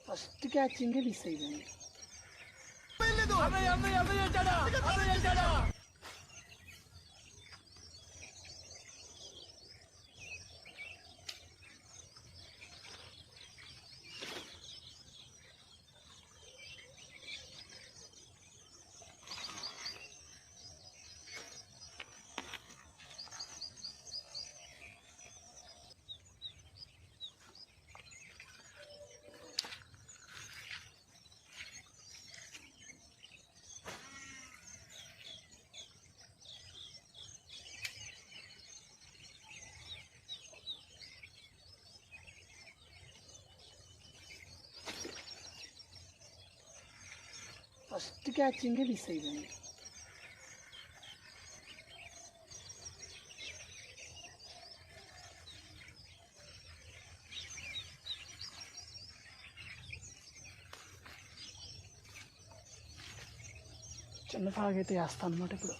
First క్యాచింగే miss అయిపోయింది. First క్యాచింగే miss అయిపోయింది. చిన్న తాగైతే వేస్తాను అన్నమాట ఇప్పుడు.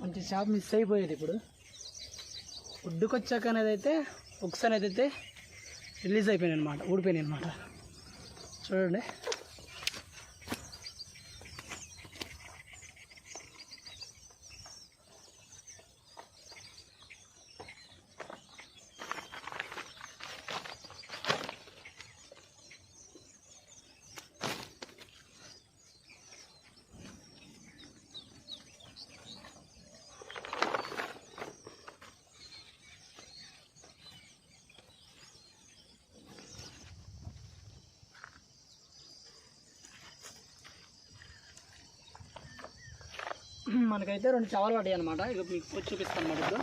మంచి షాప్ మిస్ అయిపోయేది. ఇప్పుడు ఒడ్డుకు వచ్చాక అనేది అయితే బుక్స్ అనేది అయితే రిలీజ్ అయిపోయినాయి అనమాట, ఊడిపోయినాయి అనమాట. చూడండి, మనకైతే 2 చావలు పడ్డాయి అనమాట. ఇక మీకు పోసి చూపిస్తాను అన్నమాట. ఇప్పుడు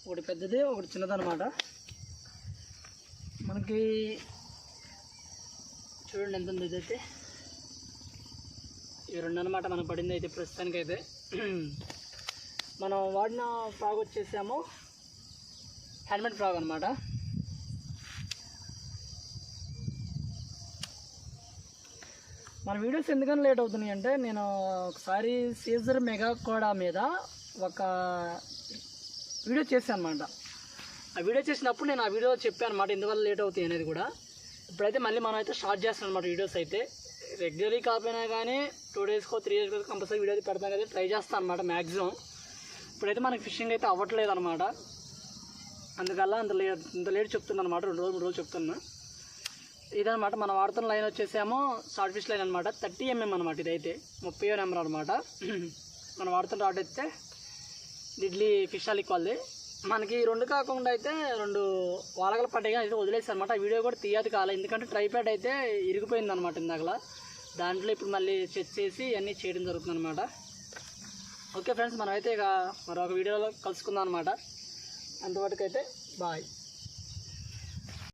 ఒకటి పెద్దది, ఒకటి చిన్నదన్నమాట. మనకి చూడండి ఎంత ఉంది ఇదైతే. ఇవి 2 అనమాట మనకు పడింది అయితే ప్రస్తుతానికైతే. మనం వాడిన ఫ్రాగ్ వచ్చేసాము హ్యాండ్మేడ్ ఫ్రాగ్ అనమాట. మన వీడియోస్ ఎందుకని లేట్ అవుతున్నాయి అంటే, నేను ఒకసారి సీజర్ మెగా కోడా మీద ఒక వీడియో చేశాను అనమాట. ఆ వీడియో చేసినప్పుడు నేను ఆ వీడియో చెప్పాను అనమాట ఎందువల్ల లేట్ అవుతాయి అనేది కూడా. ఇప్పుడైతే మళ్ళీ మనం అయితే స్టార్ట్ చేస్తాం అనమాట వీడియోస్ అయితే. రెగ్యులర్లీ కాకపోయినా కానీ 2 డేస్కో 3 డేస్కో కంపల్సరీ వీడియో అయితే పెడతాను కదా, ట్రై చేస్తాను అనమాట మ్యాక్సిమం. ఇప్పుడైతే మనకి ఫిషింగ్ అయితే అవ్వట్లేదు అనమాట. అందుకల్లా ఇంత లేట్ చెప్తున్నాను అనమాట. 2 రోజులు 3 రోజులు చెప్తున్నా. ఇదనమాట మనం వాడుతున్న లైన్ వచ్చేసేమో షార్ట్ ఫిష్ లైన్ అనమాట. 30 mm అనమాట. ఇదైతే 30వ నెంబర్ అనమాట. మనం వాడుతున్న రాడ్ అయితే డిడ్లీ ఫిష్ ఆల్ ఈక్వల్ది. మనకి 2 కాకుండా అయితే 2 వాలగలు పడ్డాయి అయితే వదిలేసి అనమాట. వీడియో కూడా తీయదు కాలే, ఎందుకంటే ట్రైప్యాడ్ అయితే ఇరిగిపోయింది అనమాట ఇందాకలా. దాంట్లో ఇప్పుడు మళ్ళీ చెక్ చేసి అన్నీ చేయడం జరుగుతుంది అనమాట. ఓకే ఫ్రెండ్స్, మనమైతే ఇక మరొక వీడియోలో కలుసుకుందాం అనమాట. అంతవరకు అయితే బాయ్.